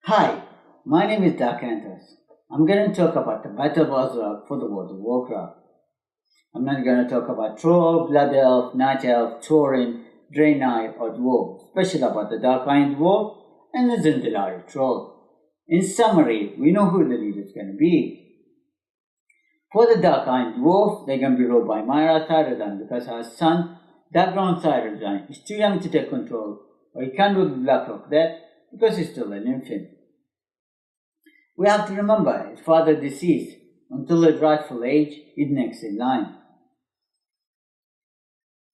Hi, my name is Darkantos. I'm going to talk about the Battle of Azeroth for the World of Warcraft. I'm not going to talk about Troll, Blood Elf, Night Elf, Tauren, Draenei, or Dwarf, especially about the Dark-Iron Dwarf and the Zindalari Troll. In summary, we know who the leader is going to be. For the Dark-Iron Dwarf, they're going to be ruled by Myra Thyrodan because her son, Darkground Thyrodan, is too young to take control, or he can't rule the Blackrock Death because he's still an infant. We have to remember his father deceased. Until his rightful age, he's next in line.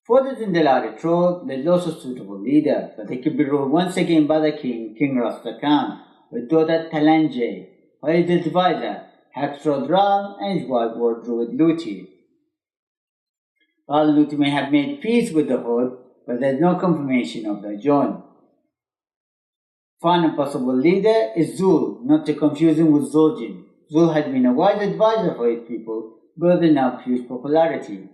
For the Zindalari Troll, there's also a suitable leader, but they could be ruled once again by the king, King Rastakhan, with daughter Talanjay, or his advisor, Hexrod Ral, and his wife war druid Luti. Ral and Luti may have made peace with the Horde, but there's no confirmation of their join. Final possible leader is Zul, not to confuse him with Zul'jin. Zul had been a wise advisor for his people, building up huge popularity.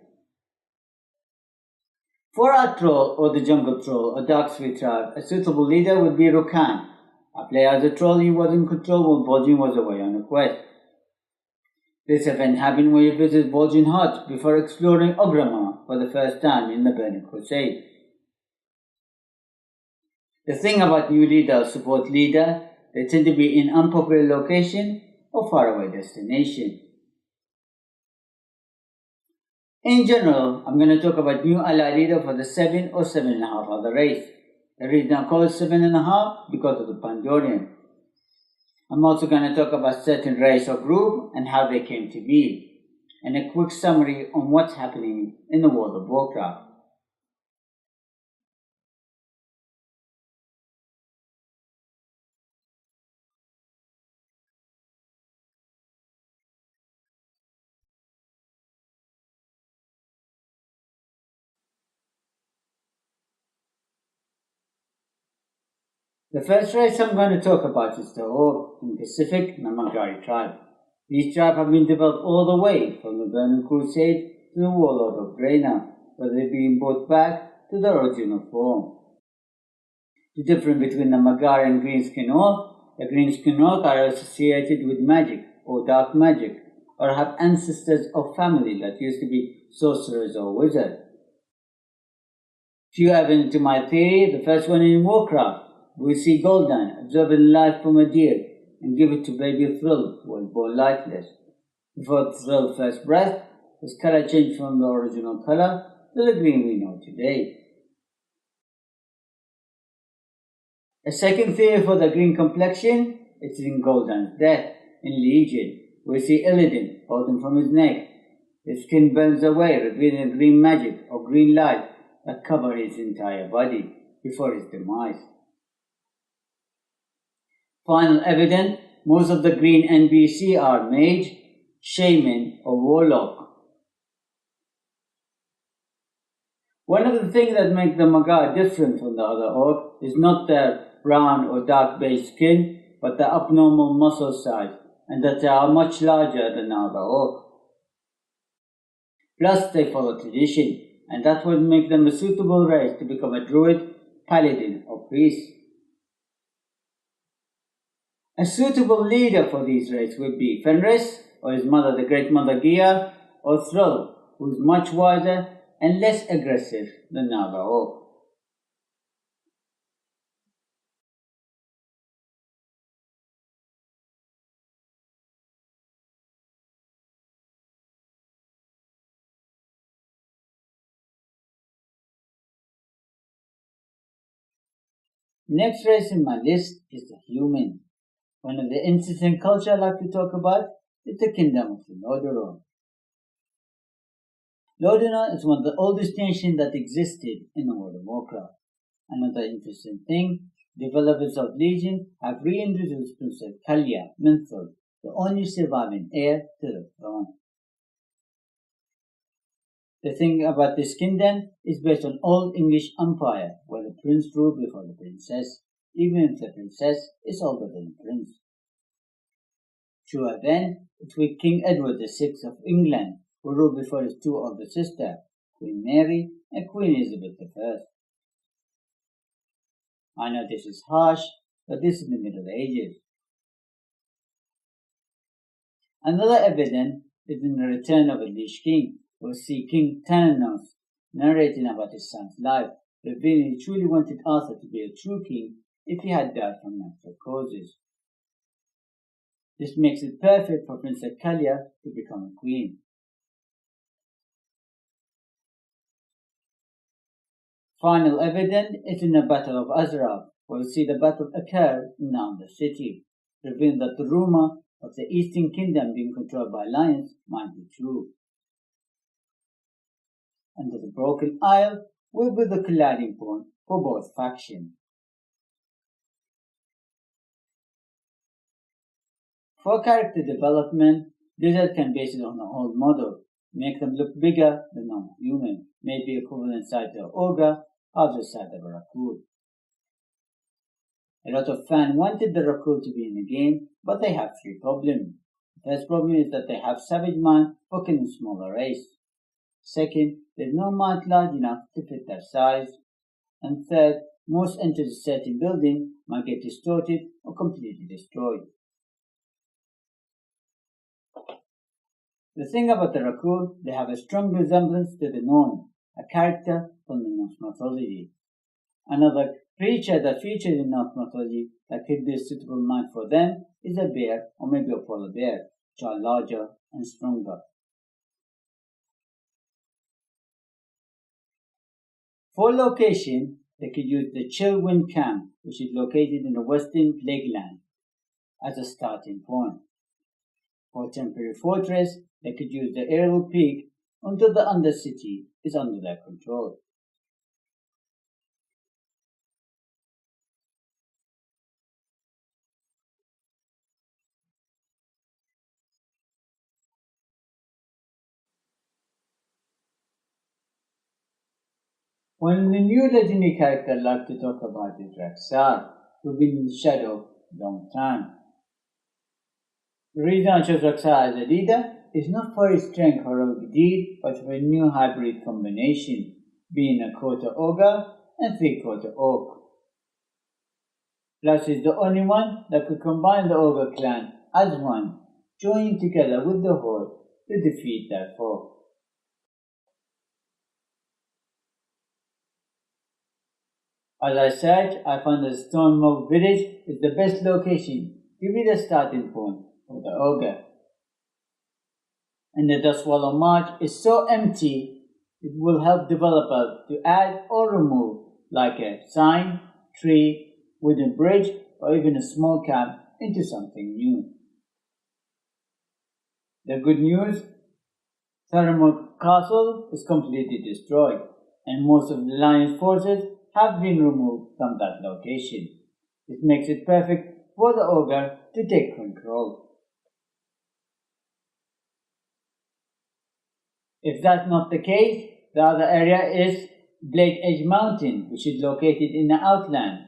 For our troll, or the jungle troll, or Darkspear tribe, a suitable leader would be Rokan. A player as a troll, he was in control when Bol'jin was away on a quest. This event happened when he visited Bol'jin Hut before exploring Ogrimmar for the first time in the Burning Crusade. The thing about new leader or support leader, they tend to be in unpopular location or faraway destination. In general, I'm going to talk about new ally leader for the 7 or 7.5 other race. The reason I call it 7.5 because of the Pandorian. I'm also going to talk about certain race or group and how they came to be, and a quick summary on what's happening in the world of Warcraft. The first race I'm going to talk about is the Orc in Pacific Namagari tribe. These tribes have been developed all the way from the Burning Crusade to the Warlord of Draenei, where they've been brought back to their original form. The difference between the Magari and Greenskin Orc, the Greenskin Orc are associated with magic or dark magic, or have ancestors or family that used to be sorcerers or wizards. Few add into my theory, the first one in Warcraft. We see Gul'dan observing life from a deer and give it to baby Thrill, who was born lifeless. Before Thrill's first breath, his color changed from the original color to the green we know today. A second theory for the green complexion is in Gul'dan's death in Legion. We see Illidan holding from his neck. His skin burns away, revealing green magic or green light that covers his entire body before his demise. Final evidence, most of the green NPC are mage, shaman, or warlock. One of the things that make the Magar different from the other orc is not their brown or dark beige skin, but their abnormal muscle size, and that they are much larger than the other orc. Plus, they follow tradition, and that would make them a suitable race to become a druid, paladin, or priest. A suitable leader for these races would be Fenris, or his mother, the Great Mother Gia, or Thrill, who is much wiser and less aggressive than the other orc. Next race in my list is the human. One of the interesting culture I like to talk about is the kingdom of the Lordaeron. Lordaeron is one of the oldest nations that existed in the world of Warcraft. Another interesting thing, developers of Legion have reintroduced Princess Kalia Minthul, the only surviving heir to the throne. The thing about this kingdom is based on Old English Empire, where the prince ruled before the princess, even if the princess is older than the prince. True then, it was King Edward VI of England, who ruled before his two older sisters, Queen Mary and Queen Elizabeth I. I know this is harsh, but this is the Middle Ages. Another evidence is in the return of the Lich King. We'll see King Thanatos narrating about his son's life, revealing he truly wanted Arthur to be a true king if he had died from natural causes. This makes it perfect for Princess Kalia to become a queen. Final evidence is in the Battle of Azeroth, where we see the battle occur in the Undercity, revealing that the rumor of the Eastern Kingdom being controlled by lions might be true. Under the Broken Isle will be the colliding point for both factions. For character development, Blizzard can base it on the old model, make them look bigger than normal human, maybe equivalent size to an ogre, or the size of a raccoon. A lot of fans wanted the raccoon to be in the game, but they have three problems. The first problem is that they have savage mind for killing smaller race. Second, there's no mount large enough to fit their size. And third, most enter a certain building might get distorted or completely destroyed. The thing about the raccoon, they have a strong resemblance to the Norn, a character from the Norse mythology. Another creature that features in Norse mythology that could be a suitable mount for them is a bear or maybe a polar bear, which are larger and stronger. For location, they could use the Chillwind Camp, which is located in the Western Plagueland, as a starting point. For temporary fortress, they could use the Aerial Peak until the Undercity is under their control. One new legendary character I'd like to talk about is Rexxar, who's been in the shadow a long time. The reason I chose Rexxar as a leader is not for his strength or heroic deed, but for a new hybrid combination, being a quarter ogre and three-quarter orc. Plus, he's the only one that could combine the ogre clan as one, joining together with the horde to defeat their foe. As I said, I found that Stonemoke Village is the best location to be the starting point for the ogre. And the Dustwallow March is so empty, it will help developers to add or remove, like a sign, tree, wooden bridge, or even a small camp into something new. The good news, Theramore Castle is completely destroyed, and most of the Lion's forces have been removed from that location. It makes it perfect for the ogre to take control. If that's not the case, the other area is Blade Edge Mountain, which is located in the Outland,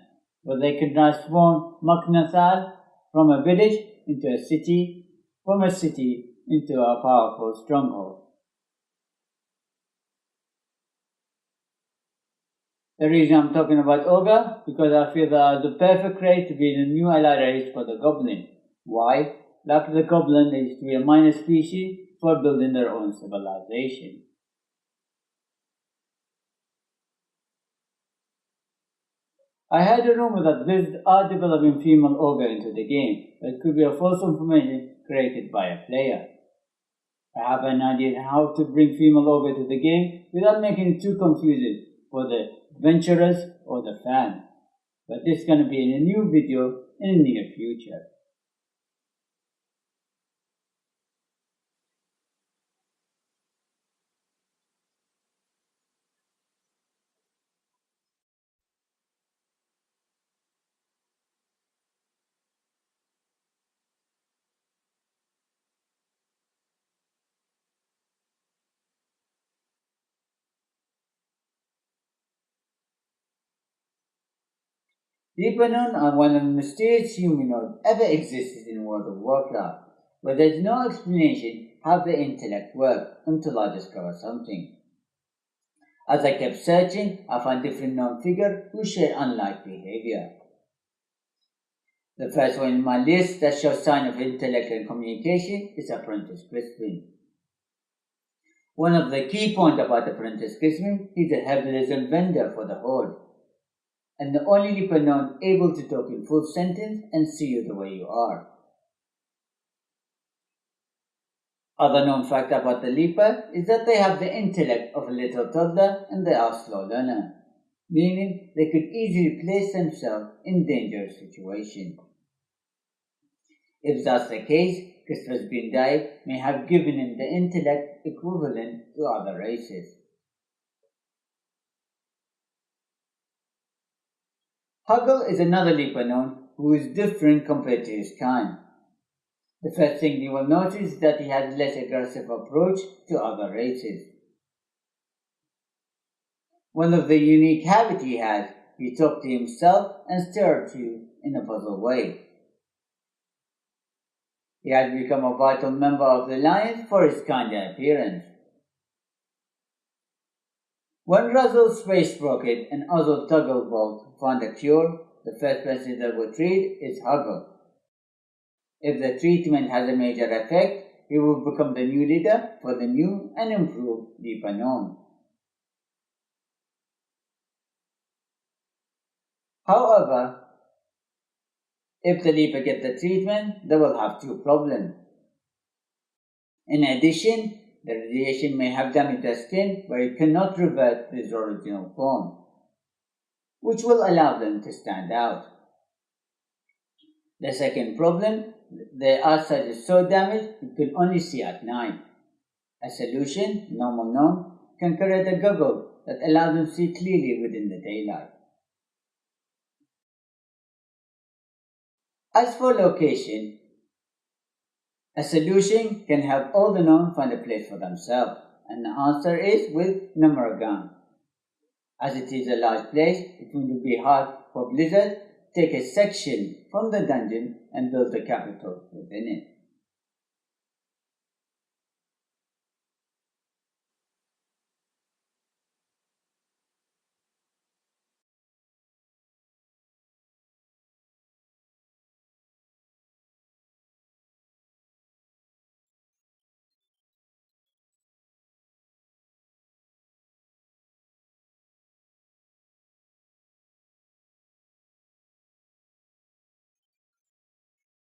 where they can transform Maknathal from a village into a city, from a city into a powerful stronghold. The reason I'm talking about ogre, because I feel they are the perfect race to be the new ally race for the goblin. Why? Like the goblin, they used to be a minor species for building their own civilization. I heard a rumor that Blizzard are developing female ogre into the game, but it could be a false information created by a player. I have an idea how to bring female ogre to the game without making it too confusing for the adventurers or the fan. But this is going to be in a new video in the near future. Deepanon are one of the mysterious humanoids ever existed in World of Warcraft, but there's no explanation how their intellect works until I discover something. As I kept searching, I found different known figures who share unlike behavior. The first one in my list that shows sign of intellect and communication is Apprentice Crispin. One of the key points about Apprentice Crispin is a herbalism vendor for the Horde, and the only leaper known able to talk in full sentence and see you the way you are. Other known fact about the leaper is that they have the intellect of a little toddler and they are slow learner, meaning they could easily place themselves in dangerous situations. If that's the case, Christopher's Green Dye may have given him the intellect equivalent to other races. Huggle is another leaper known who is different compared to his kind. The first thing you will notice is that he has a less aggressive approach to other races. One of the unique habits he has, he talks to himself and stares at you in a puzzled way. He has become a vital member of the Alliance for his kind and appearance. When Russell's space rocket and Azeroth Tugglebolt find a cure, the first person that will treat is Huggle. If the treatment has a major effect, he will become the new leader for the new and improved Leaper Gnome. However, if the Leaper gets the treatment, they will have two problems. In addition, the radiation may have damaged their skin where it cannot revert to its original form, which will allow them to stand out. The second problem, the eyesight is so damaged it can only see at night. A solution, normal gnome, can create a goggle that allows them to see clearly within the daylight. As for location, a solution can help all the gnomes find a place for themselves, and the answer is with Numeragan. As it is a large place, it will be hard for Blizzard to take a section from the dungeon and build a capital within it.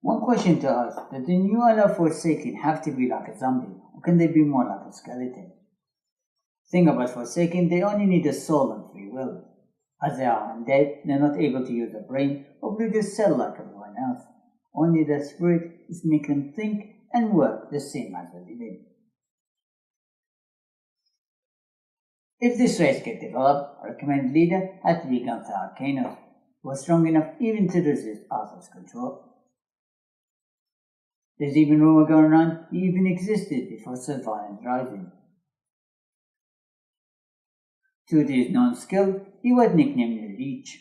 One question to ask, does the new Allied Forsaken have to be like a zombie, or can they be more like a skeleton? Thing about Forsaken, they only need a soul and free will. As they are undead, they're not able to use a brain or bleed a cell like everyone else. Only their spirit is making them think and work the same as the living. If this race gets developed, our recommended leader has to be Gunther Arcanus, who was strong enough even to resist Arthur's control. There's even rumor going around he even existed before Sylvan's Rising. Due to his known skill, he was nicknamed the Leech,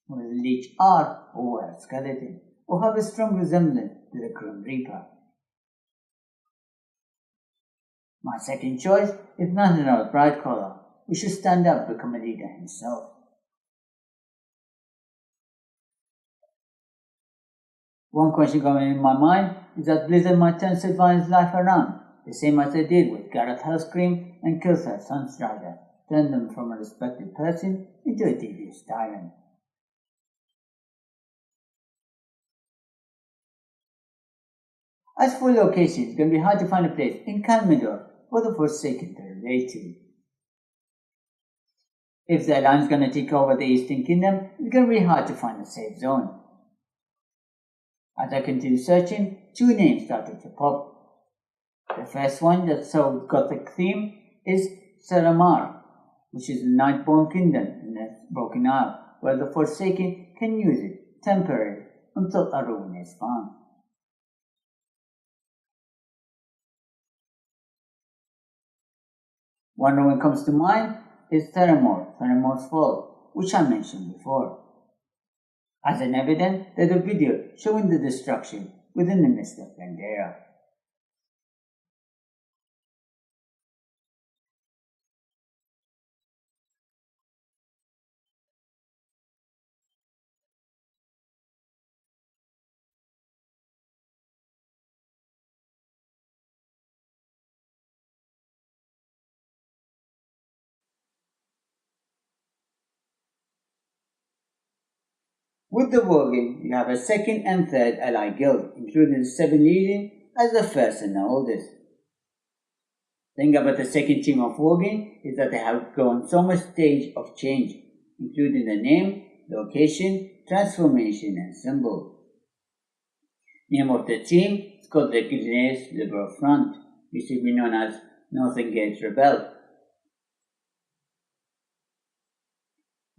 whether the Leech are or were a skeleton, or have a strong resemblance to the Grim Reaper. My second choice is Nathanael Brightcollar, who should stand up and become a leader himself. One question going in my mind is that Blizzard might turn Sylvan's life around, the same as they did with Gareth Hellscream and Kilthar Sunstrider, turn them from a respected person into a devious tyrant. As for locations, it's going to be hard to find a place in Kalmador for the Forsaken to relate to. If the Alliance is going to take over the Eastern Kingdom, it's going to be hard to find a safe zone. As I continued searching, two names started to pop. The first one that's so Gothic theme is Saramar, which is the Nightborn Kingdom in the Broken Isle, where the Forsaken can use it temporarily until a ruin is found. One ruin comes to mind is Theramor's Fall, which I mentioned before. As an evidence, there's a video showing the destruction within the mist of Pandaria. With the Worgen, you have a second and third ally guild, including the Seven Legion as the first and the oldest. The thing about the second team of Worgen is that they have gone so much stage of change, including the name, location, transformation, and symbol. Name of the team is called the Guild Liberal Front, which should be known as Northern Gate Rebel.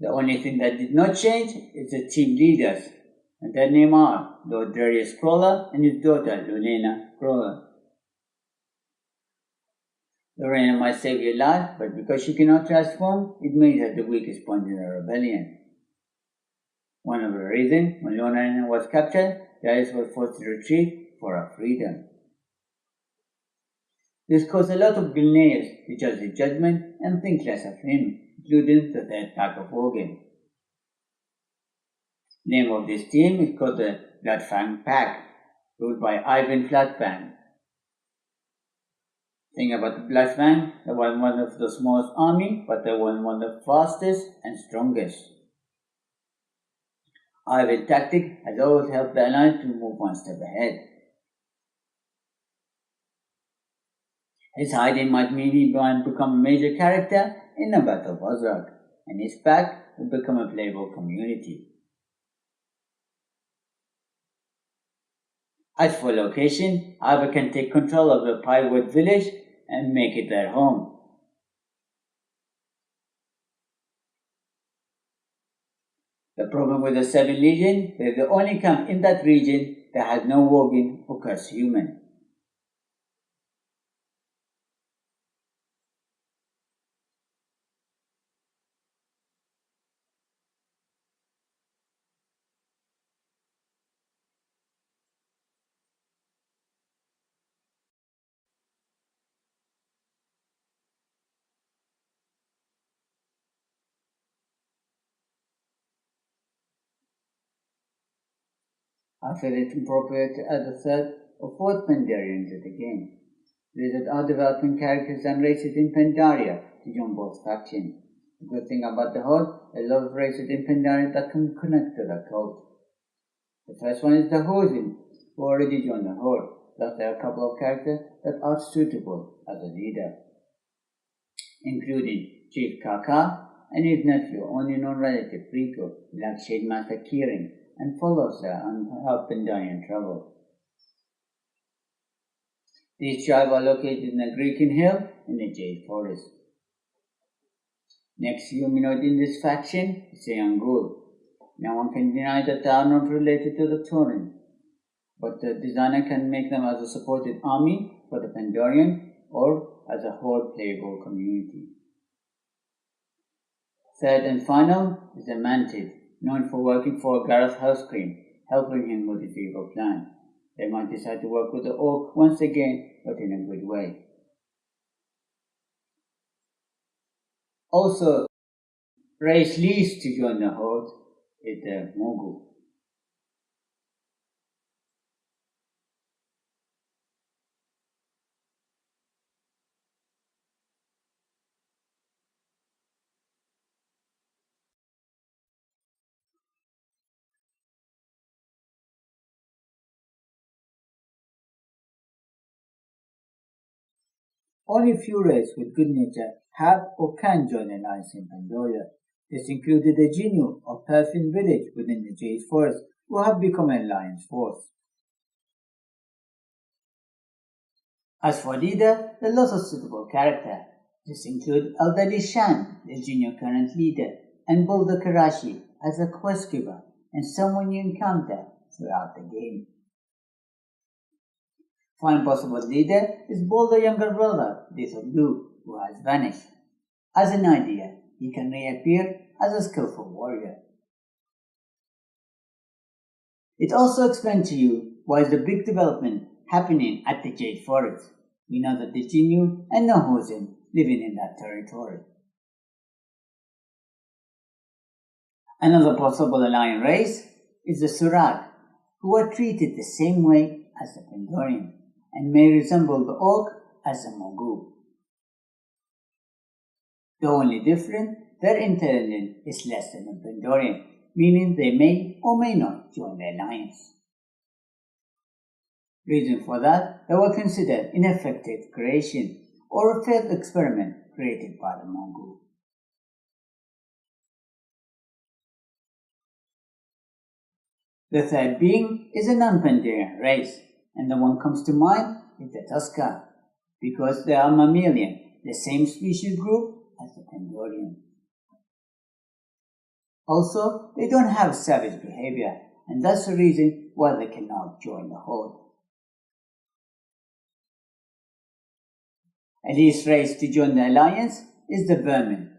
The only thing that did not change is the team leaders, and their names are Lord Darius Crawler and his daughter Lorena Crawler. Lorena might save your life, but because she cannot transform, it made her the weakest point in the rebellion. One of the reasons, when Lorena was captured, Darius was forced to retreat for her freedom. This caused a lot of Gilneas to judge his judgment and think less of him, including the third pack of Worgen. Name of this team is called the Bloodfang Pack, ruled by Ivan Flatfang. Thing about the Bloodfang, they were one of the smallest army, but they were one of the fastest and strongest. Ivan's tactic has always helped the alliance to move one step ahead. His hiding might maybe become a major character in the Battle of Azeroth, and his pack will become a playable community. As for location, Ivan can take control of the Pilewood village and make it their home. The problem with the Seven Legion, they're the only camp in that region that has no Worgen or cursed human. I feel it appropriate to add a third or fourth Pandarian to the game. Blizzard are developing characters and races in Pandaria to join both factions. The good thing about the Horde, a lot of races in Pandaria that can connect to the cult. The first one is the Hosen, who already joined the Horde, plus there are a couple of characters that are suitable as a leader, including Chief Kaka and his nephew, only known relative Rico, Black Shade Master Kirin, and follows her on her Pandarian travel. These tribes are located in the Greekin Hill in the Jade Forest. Next humanoid in this faction is a Angul. No one can deny that they are not related to the Tauren, but the designer can make them as a supported army for the Pandarian or as a whole playable community. Third and final is the Mantid, known for working for Gareth Housecream, helping him with his evil plan. They might decide to work with the Orc once again, but in a good way. Also, race least to join the Horde is the Mogu. Only few races with good nature have or can join an alliance in Pandaria. This included the Jinnu of Perfin village within the Jade Forest, who have become an alliance force. As for leader, there are lots of suitable characters. This include Elderly Shan, the Jinnu current leader, and Boulder Karashi as a quest giver, and someone you encounter throughout the game. One possible leader is Boulder's younger brother, Little Blue, who has vanished. As an idea, he can reappear as a skillful warrior. It also explains to you why is the big development happening at the Jade Forest. We know that the Jinnu and the Hosen living in that territory. Another possible alien race is the Surag, who are treated the same way as the Pandarian, and may resemble the Orc as the Mogu. The only difference, their intelligence is less than the Pandarian, meaning they may or may not join the alliance. Reason for that, they were considered ineffective creation or a failed experiment created by the mongoose. The third being is a non-Pandaren race, and the one comes to mind is the Tusker, because they are mammalian, the same species group as the Pandorian. Also, they don't have savage behavior, and that's the reason why they cannot join the horde. A least race to join the alliance is the Vermin.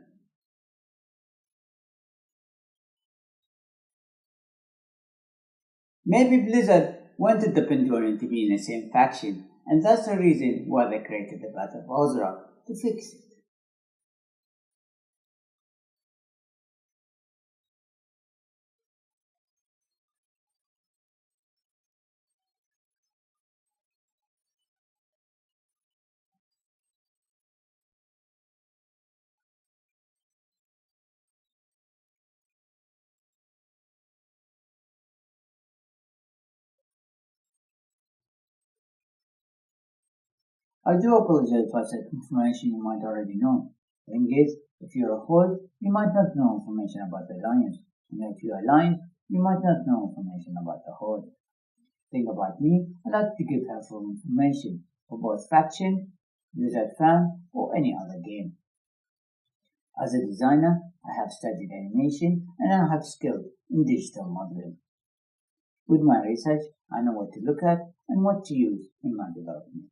Maybe Blizzard wanted the Pandorian to be in the same faction, and that's the reason why they created the Battle of Azeroth to fix it. I do apologize if I said information you might already know. The thing is, if you're a horde, you might not know information about the alliance, and if you're alliance, you might not know information about the horde. Think about me, I like to give helpful information for both faction, Blizzard fan, or any other game. As a designer, I have studied animation and I have skills in digital modeling. With my research, I know what to look at and what to use in my development.